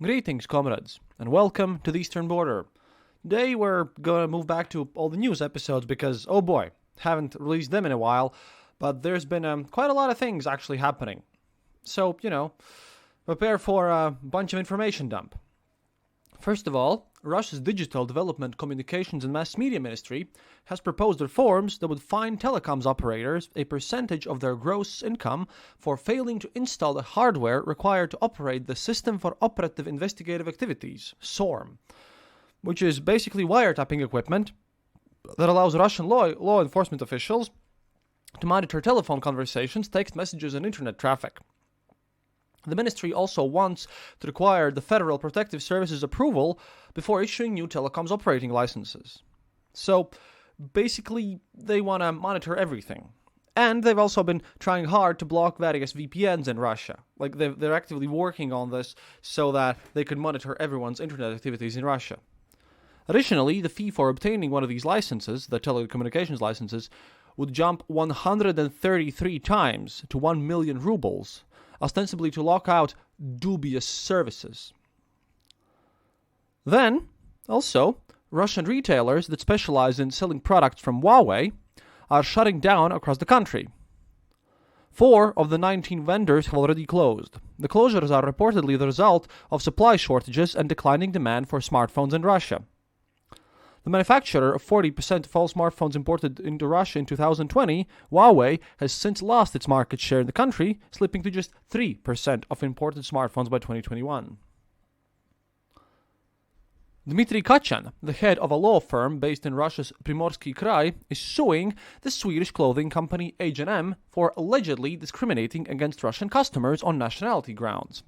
Greetings, comrades, and welcome to the Eastern Border. Today we're going to move back to all the news episodes because, oh boy, haven't released them in a while, but there's been quite a lot of things actually happening. So, prepare for a bunch of information dump. First of all, Russia's Digital Development, Communications and Mass Media Ministry has proposed reforms that would fine telecoms operators a percentage of their gross income for failing to install the hardware required to operate the System for Operative Investigative Activities, SORM, which is basically wiretapping equipment that allows Russian law enforcement officials to monitor telephone conversations, text messages, and internet traffic. The ministry also wants to require the Federal Protective Service's approval before issuing new telecoms operating licenses. So, basically, they want to monitor everything. And they've also been trying hard to block various VPNs in Russia. They're actively working on this so that they can monitor everyone's internet activities in Russia. Additionally, the fee for obtaining one of these licenses, the telecommunications licenses, would jump 133 times to 1 million rubles, ostensibly to lock out dubious services. Then, also, Russian retailers that specialize in selling products from Huawei are shutting down across the country. 4 of the 19 vendors have already closed. The closures are reportedly the result of supply shortages and declining demand for smartphones in Russia. The manufacturer of 40% of all smartphones imported into Russia in 2020, Huawei, has since lost its market share in the country, slipping to just 3% of imported smartphones by 2021. Dmitry Kachan, the head of a law firm based in Russia's Primorsky Krai, is suing the Swedish clothing company H&M for allegedly discriminating against Russian customers on nationality grounds.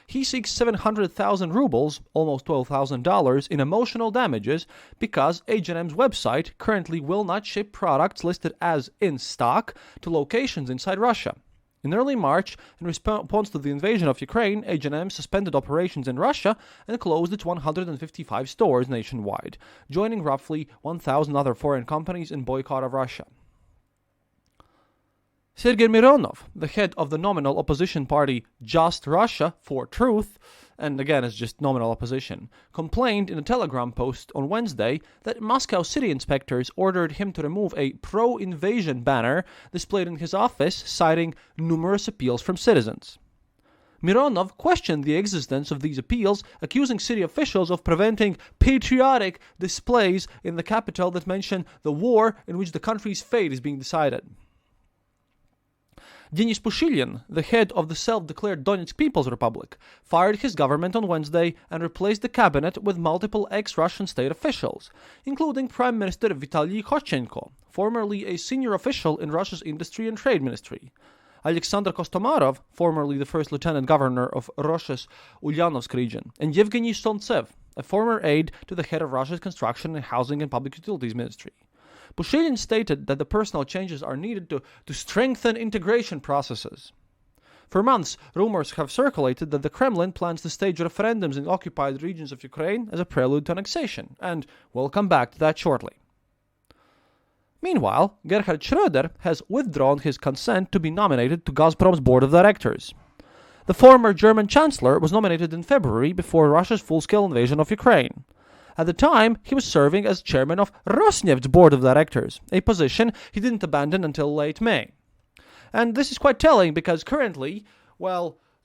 He seeks 700,000 rubles, almost $12,000, in emotional damages because H&M's website currently will not ship products listed as in stock to locations inside Russia. In early March, in response to the invasion of Ukraine, H&M suspended operations in Russia and closed its 155 stores nationwide, joining roughly 1,000 other foreign companies in boycott of Russia. Sergei Mironov, the head of the nominal opposition party Just Russia for Truth, and again is just nominal opposition, complained in a Telegram post on Wednesday that Moscow city inspectors ordered him to remove a pro-invasion banner displayed in his office, citing numerous appeals from citizens. Mironov questioned the existence of these appeals, accusing city officials of preventing patriotic displays in the capital that mention the war in which the country's fate is being decided. Denis Pushilin, the head of the self-declared Donetsk People's Republic, fired his government on Wednesday and replaced the cabinet with multiple ex-Russian state officials, including Prime Minister Vitaly Khochenko, formerly a senior official in Russia's Industry and Trade Ministry, Alexander Kostomarov, formerly the first lieutenant governor of Russia's Ulyanovsk region, and Yevgeny Sontsev, a former aide to the head of Russia's Construction and Housing and Public Utilities Ministry. Pushilin stated that the personnel changes are needed to strengthen integration processes. For months, rumors have circulated that the Kremlin plans to stage referendums in occupied regions of Ukraine as a prelude to annexation, and we'll come back to that shortly. Meanwhile, Gerhard Schröder has withdrawn his consent to be nominated to Gazprom's board of directors. The former German chancellor was nominated in February before Russia's full-scale invasion of Ukraine. At the time, he was serving as chairman of Rosneft's board of directors, a position he didn't abandon until late May. And this is quite telling because currently,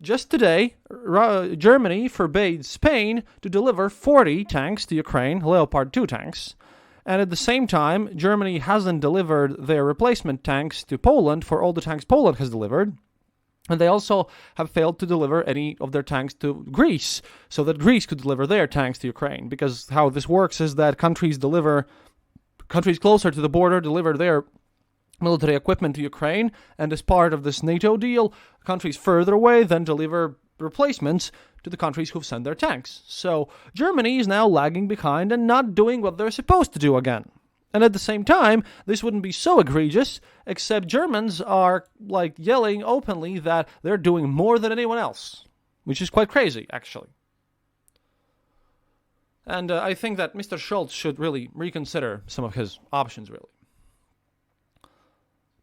just today, Germany forbade Spain to deliver 40 tanks to Ukraine, Leopard 2 tanks, and at the same time, Germany hasn't delivered their replacement tanks to Poland for all the tanks Poland has delivered. And they also have failed to deliver any of their tanks to Greece, so that Greece could deliver their tanks to Ukraine. Because how this works is that countries closer to the border deliver their military equipment to Ukraine, and as part of this NATO deal, countries further away then deliver replacements to the countries who've sent their tanks. So Germany is now lagging behind and not doing what they're supposed to do again. And at the same time, this wouldn't be so egregious, except Germans are, yelling openly that they're doing more than anyone else, which is quite crazy, actually. And I think that Mr. Scholz should really reconsider some of his options, really.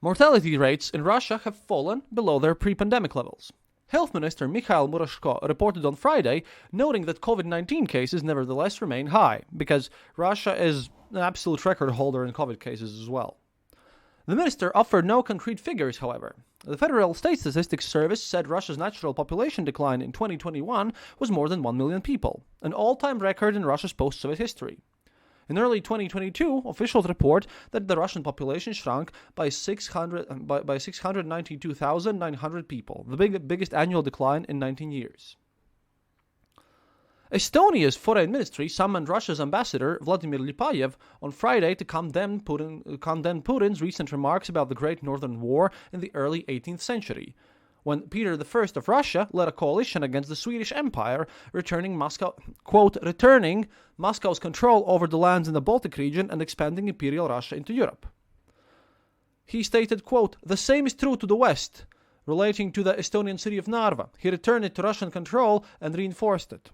Mortality rates in Russia have fallen below their pre-pandemic levels. Health Minister Mikhail Murashko reported on Friday, noting that COVID-19 cases nevertheless remain high, because Russia is an absolute record holder in COVID cases as well. The minister offered no concrete figures, however. The Federal State Statistics Service said Russia's natural population decline in 2021 was more than 1 million people, an all-time record in Russia's post-Soviet history. In early 2022, officials report that the Russian population shrunk by 692,900 people, the biggest annual decline in 19 years. Estonia's foreign ministry summoned Russia's ambassador Vladimir Lipayev on Friday to condemn Putin's recent remarks about the Great Northern War in the early 18th century, when Peter I of Russia led a coalition against the Swedish Empire, returning Moscow's control over the lands in the Baltic region and expanding Imperial Russia into Europe. He stated, quote, "The same is true to the west, relating to the Estonian city of Narva. He returned it to Russian control and reinforced it,"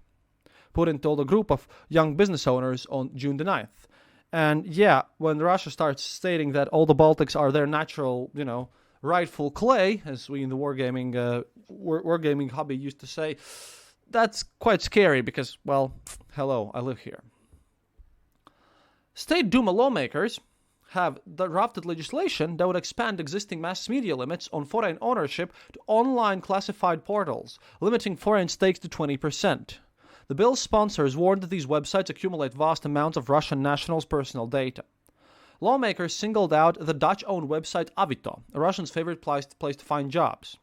Putin told a group of young business owners on June the 9th. And yeah, when Russia starts stating that all the Baltics are their natural, rightful clay, as we in the wargaming hobby used to say, that's quite scary because, well, hello, I live here. State Duma lawmakers have drafted legislation that would expand existing mass media limits on foreign ownership to online classified portals, limiting foreign stakes to 20%. The bill's sponsors warned that these websites accumulate vast amounts of Russian nationals' personal data. Lawmakers singled out the Dutch-owned website Avito, a Russian's favorite place to find jobs.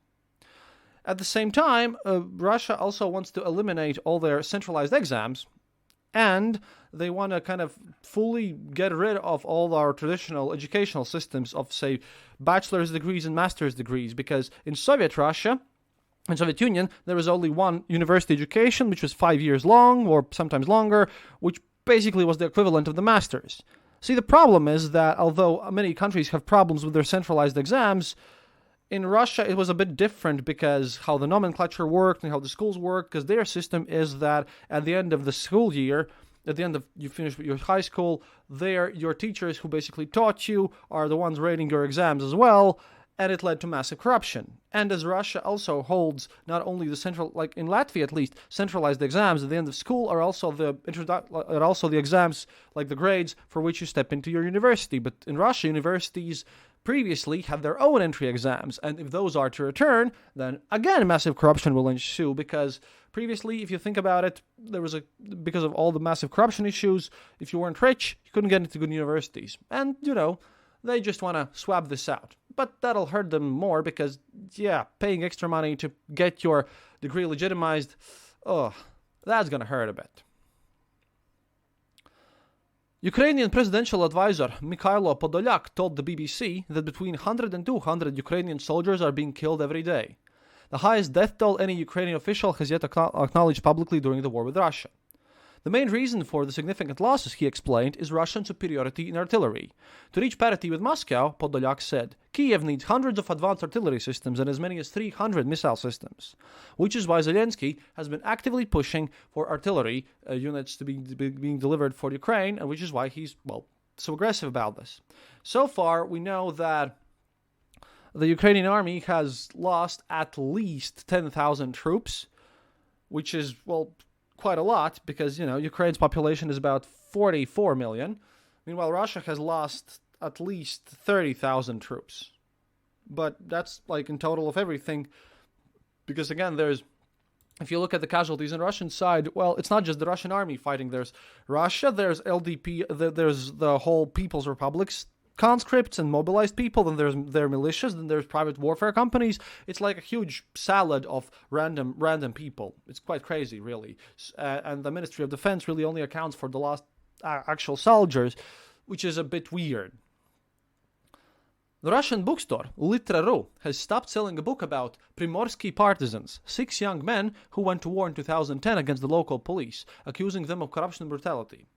At the same time, Russia also wants to eliminate all their centralized exams, and they want to kind of fully get rid of all our traditional educational systems of, say, bachelor's degrees and master's degrees, because in Soviet Russia, in Soviet Union, there was only one university education, which was 5 years long, or sometimes longer, which basically was the equivalent of the master's. See, the problem is that although many countries have problems with their centralized exams, in Russia it was a bit different because how the nomenclature worked and how the schools worked, because their system is that at the end of the school year, at the end of you finish your high school, your teachers who basically taught you are the ones rating your exams as well, and it led to massive corruption. And as Russia also holds not only the central, like in Latvia at least, centralized exams at the end of school are also the exams, like the grades for which you step into your university. But in Russia, universities previously had their own entry exams, and if those are to return, then again massive corruption will ensue, because previously, if you think about it, because of all the massive corruption issues, if you weren't rich, you couldn't get into good universities. And, they just want to swap this out. But that'll hurt them more because, paying extra money to get your degree legitimized, that's going to hurt a bit. Ukrainian presidential advisor Mikhailo Podolyak told the BBC that between 100 and 200 Ukrainian soldiers are being killed every day, the highest death toll any Ukrainian official has yet acknowledged publicly during the war with Russia. The main reason for the significant losses, he explained, is Russian superiority in artillery. To reach parity with Moscow, Podolyak said, Kiev needs hundreds of advanced artillery systems and as many as 300 missile systems, which is why Zelensky has been actively pushing for artillery units to be being delivered for Ukraine, and which is why he's, so aggressive about this. So far, we know that the Ukrainian army has lost at least 10,000 troops, which is, quite a lot, because, Ukraine's population is about 44 million. Meanwhile, Russia has lost at least 30,000 troops. But that's, in total of everything, because, again, if you look at the casualties on the Russian side, it's not just the Russian army fighting. There's Russia, there's LDP, there's the whole People's Republics, conscripts and mobilized people, then there's their militias, then there's private warfare companies. It's like a huge salad of random people. It's quite crazy, really. And the Ministry of Defense really only accounts for the last actual soldiers, which is a bit weird. The Russian bookstore Litra.ru has stopped selling a book about Primorsky partisans, 6 young men who went to war in 2010 against the local police, accusing them of corruption and brutality.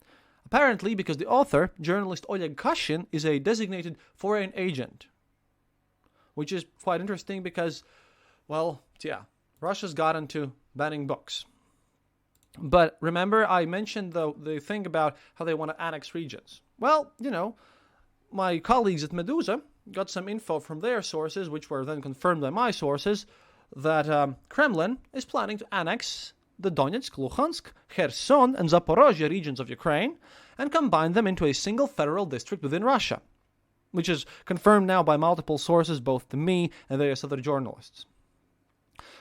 Apparently because the author, journalist Oleg Kashin, is a designated foreign agent. Which is quite interesting because, Russia's got into banning books. But remember I mentioned the thing about how they want to annex regions. My colleagues at Medusa got some info from their sources, which were then confirmed by my sources, that Kremlin is planning to annex the Donetsk, Luhansk, Kherson, and Zaporozhye regions of Ukraine and combine them into a single federal district within Russia, which is confirmed now by multiple sources, both to me and various other journalists.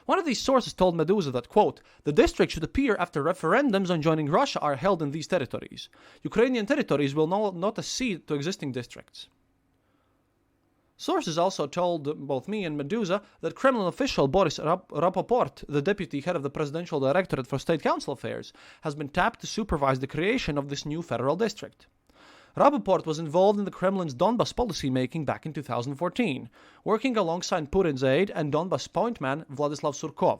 One of these sources told Medusa that, quote, the district should appear after referendums on joining Russia are held in these territories. Ukrainian territories will not accede to existing districts. Sources also told both me and Medusa that Kremlin official Boris Rapoport, the deputy head of the Presidential Directorate for State Council Affairs, has been tapped to supervise the creation of this new federal district. Rapoport was involved in the Kremlin's Donbas policy-making back in 2014, working alongside Putin's aide and Donbas point man Vladislav Surkov.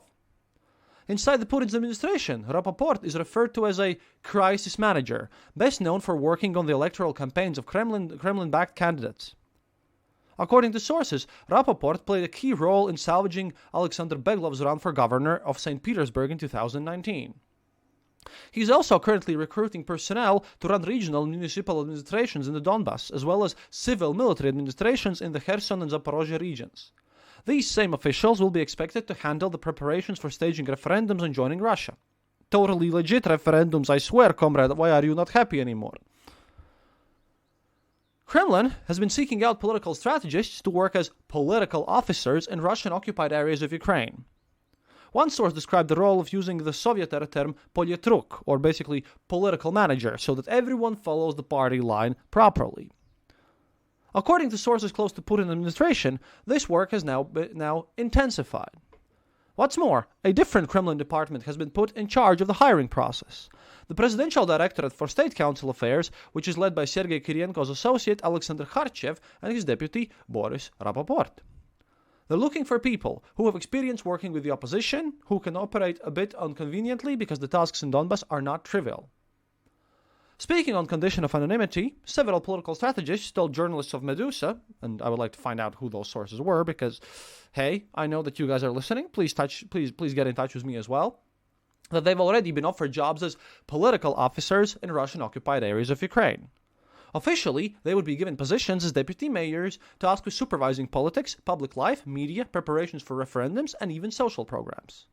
Inside the Putin's administration, Rapoport is referred to as a crisis manager, best known for working on the electoral campaigns of Kremlin-backed candidates. According to sources, Rapoport played a key role in salvaging Alexander Beglov's run for governor of St. Petersburg in 2019. He is also currently recruiting personnel to run regional and municipal administrations in the Donbas, as well as civil military administrations in the Kherson and Zaporozhye regions. These same officials will be expected to handle the preparations for staging referendums on joining Russia. Totally legit referendums, I swear, comrade, why are you not happy anymore? Kremlin has been seeking out political strategists to work as political officers in Russian-occupied areas of Ukraine. One source described the role of using the Soviet-era term politruк, or basically political manager, so that everyone follows the party line properly. According to sources close to Putin administration, this work has now intensified. What's more, a different Kremlin department has been put in charge of the hiring process. The Presidential Directorate for State Council Affairs, which is led by Sergei Kirienko's associate Alexander Kharchev and his deputy Boris Rapoport. They're looking for people who have experience working with the opposition, who can operate a bit inconveniently because the tasks in Donbas are not trivial. Speaking on condition of anonymity, several political strategists told journalists of Medusa, and I would like to find out who those sources were because, hey, I know that you guys are listening. Please get in touch with me as well. That they've already been offered jobs as political officers in Russian-occupied areas of Ukraine. Officially, they would be given positions as deputy mayors tasked with supervising politics, public life, media, preparations for referendums, and even social programs.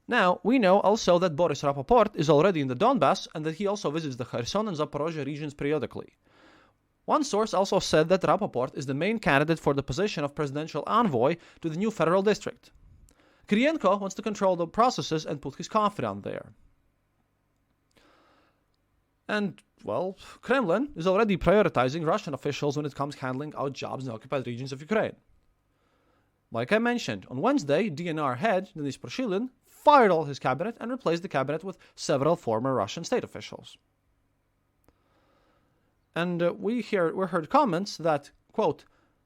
Now, we know also that Boris Rapoport is already in the Donbas and that he also visits the Kherson and Zaporozhye regions periodically. One source also said that Rapoport is the main candidate for the position of presidential envoy to the new federal district. Kirienko wants to control the processes and put his confidant there. And, well, Kremlin is already prioritizing Russian officials when it comes handling out jobs in the occupied regions of Ukraine. Like I mentioned, on Wednesday, DNR head Denis Proshilin fired all his cabinet and replaced the cabinet with several former Russian state officials. And we heard comments that, quote,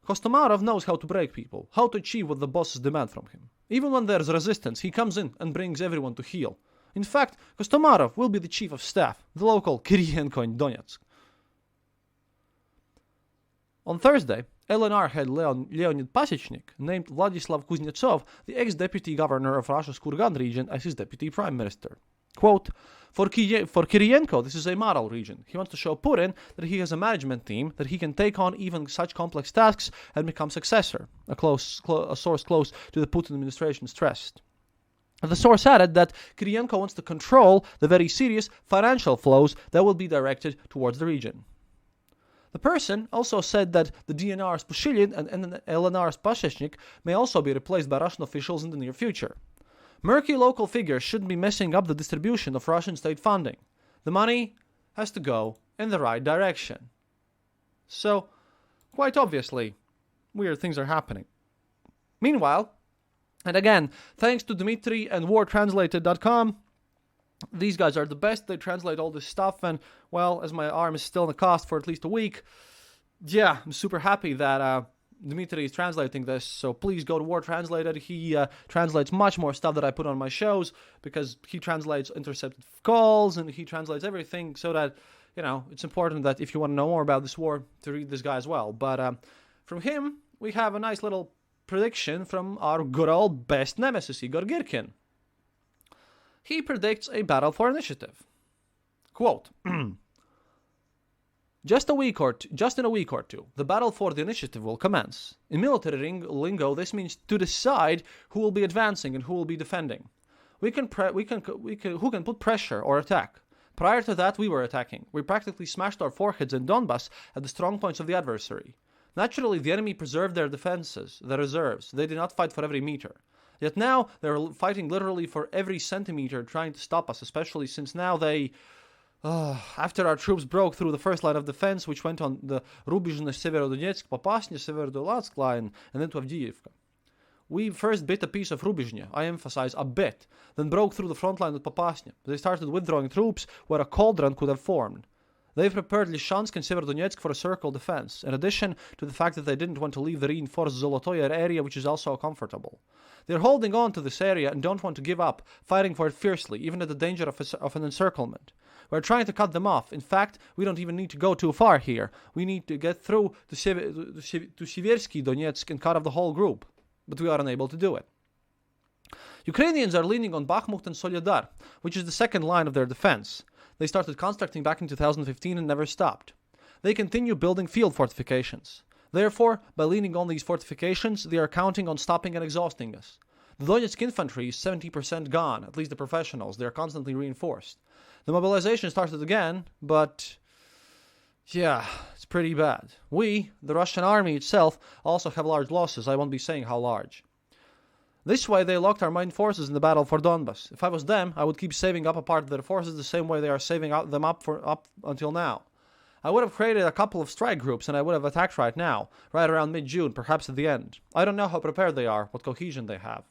Kostomarov knows how to break people, how to achieve what the bosses demand from him. Even when there's resistance, he comes in and brings everyone to heel. In fact, Kostomarov will be the chief of staff, the local Kirienko in Donetsk. On Thursday, LNR head Leonid Pasechnik named Vladislav Kuznetsov the ex-deputy governor of Russia's Kurgan region as his deputy prime minister. Quote, for Kirienko, this is a model region. He wants to show Putin that he has a management team, that he can take on even such complex tasks and become successor, a source close to the Putin administration stressed. The source added that Kirienko wants to control the very serious financial flows that will be directed towards the region. The person also said that the DNR's Pushilin and LNR's Pasechnik may also be replaced by Russian officials in the near future. Murky local figures shouldn't be messing up the distribution of Russian state funding. The money has to go in the right direction. So, quite obviously, weird things are happening. Meanwhile, and again, thanks to Dmitry and wartranslated.com, these guys are the best. They translate all this stuff, and, well, as my arm is still in the cast for at least a week, yeah, I'm super happy that Dmitry is translating this, so please go to War Translated. He translates much more stuff that I put on my shows, because he translates intercepted calls, and he translates everything, so that, it's important that if you want to know more about this war, to read this guy as well. But from him, we have a nice little prediction from our good old best nemesis, Igor Girkin. He predicts a battle for initiative. Quote, Just in a week or two, the battle for the initiative will commence. In military lingo, this means to decide who will be advancing and who will be defending. Who can put pressure or attack. Prior to that, we were attacking. We practically smashed our foreheads in Donbass at the strong points of the adversary. Naturally, the enemy preserved their defenses, their reserves. They did not fight for every meter. Yet now, they're fighting literally for every centimeter, trying to stop us, especially since now they... after our troops broke through the first line of defense, which went on the Rubizhne-Severodonetsk, Popasny-Severodolazk line, and then to Avdiivka. We first bit a piece of Rubizhne, I emphasize, a bit, then broke through the front line at Popasny. They started withdrawing troops where a cauldron could have formed. They prepared Lysychansk and Severodonetsk for a circle defense, in addition to the fact that they didn't want to leave the reinforced Zolotoye area, which is also comfortable. They're holding on to this area and don't want to give up, fighting for it fiercely, even at the danger of an encirclement. We're trying to cut them off. In fact, we don't even need to go too far here. We need to get through to Siversky Donetsk and cut off the whole group. But we are unable to do it. Ukrainians are leaning on Bakhmut and Soledar, which is the second line of their defense. They started constructing back in 2015 and never stopped. They continue building field fortifications. Therefore, by leaning on these fortifications, they are counting on stopping and exhausting us. The Donetsk infantry is 70% gone, at least the professionals. They are constantly reinforced. The mobilization started again, but yeah, it's pretty bad. We, the Russian army itself, also have large losses. I won't be saying how large. This way, they locked our main forces in the battle for Donbass. If I was them, I would keep saving up a part of their forces the same way they are saving them up until now. I would have created a couple of strike groups and I would have attacked right now, right around mid-June, perhaps at the end. I don't know how prepared they are, what cohesion they have.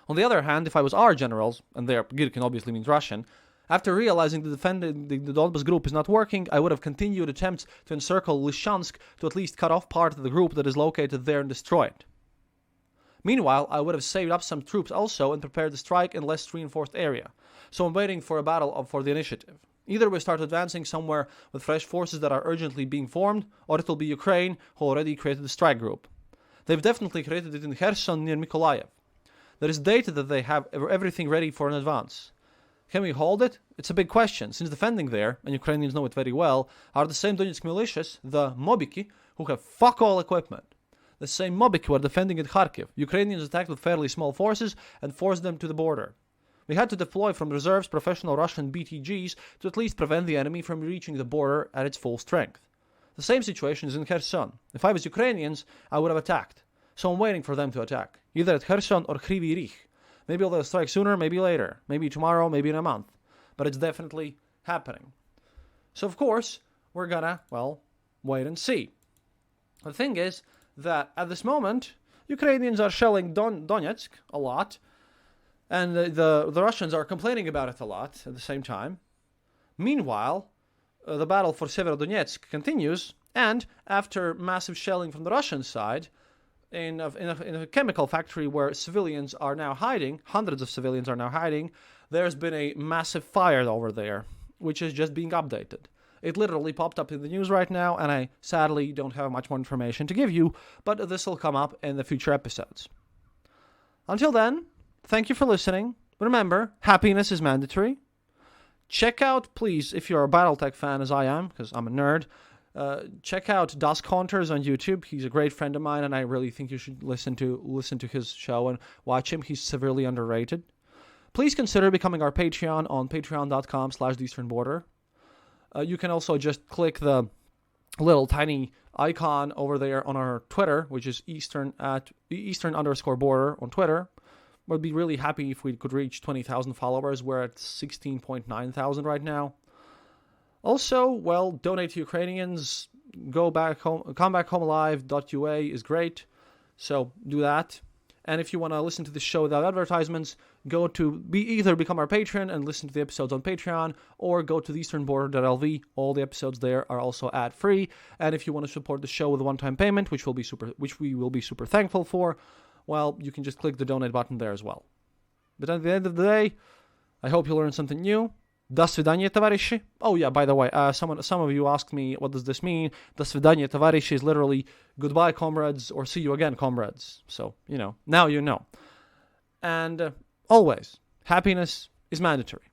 On the other hand, if I was our generals, and their Girkin obviously means Russian, after realizing defending the Donbass group is not working, I would have continued attempts to encircle Lysychansk to at least cut off part of the group that is located there and destroy it. Meanwhile, I would have saved up some troops also and prepared the strike in less reinforced area. So I'm waiting for a battle for the initiative. Either we start advancing somewhere with fresh forces that are urgently being formed, or it will be Ukraine who already created the strike group. They've definitely created it in Kherson near Mykolaiv. There is data that they have everything ready for an advance. Can we hold it? It's a big question, since defending there, and Ukrainians know it very well, are the same Donetsk militias, the Mobiki, who have fuck all equipment. The same Mobiki were defending at Kharkiv. Ukrainians attacked with fairly small forces and forced them to the border. We had to deploy from reserves professional Russian BTGs to at least prevent the enemy from reaching the border at its full strength. The same situation is in Kherson. If I was Ukrainians, I would have attacked. So I'm waiting for them to attack, either at Kherson or Kryvyi Rih. Maybe they'll strike sooner, maybe later, maybe tomorrow, maybe in a month. But it's definitely happening. So of course, we're gonna, wait and see. The thing is that at this moment, Ukrainians are shelling Donetsk a lot, and the Russians are complaining about it a lot at the same time. Meanwhile, the battle for Severodonetsk continues, and after massive shelling from the Russian side, in a chemical factory where civilians are now hiding, hundreds of civilians are now hiding, there's been a massive fire over there, which is just being updated. It literally popped up in the news right now, and I sadly don't have much more information to give you, but this will come up in the future episodes. Until then, thank you for listening. Remember, happiness is mandatory. Check out, please, if you're a Battletech fan as I am, because I'm a nerd, check out Dusk Hunters on YouTube. He's a great friend of mine, and I really think you should listen to his show and watch him. He's severely underrated. Please consider becoming our Patreon on patreon.com/theeasternborder. You can also just click the little tiny icon over there on our Twitter, which is Eastern_border on Twitter. We'd be really happy if we could reach 20,000 followers. We're at 16,900 right now. Also, donate to Ukrainians. Go back home. Comebackhomealive.ua is great. So do that. And if you want to listen to the show without advertisements, go to either become our patron and listen to the episodes on Patreon, or go to theeasternborder.lv. All the episodes there are also ad-free. And if you want to support the show with a one-time payment, which we will be super thankful for, you can just click the donate button there as well. But at the end of the day, I hope you learned something new. До свидания, товарищи. Oh yeah, by the way, some of you asked me, what does this mean? До свидания, товарищи is literally goodbye, comrades, or see you again, comrades. So, now you know. And always, happiness is mandatory.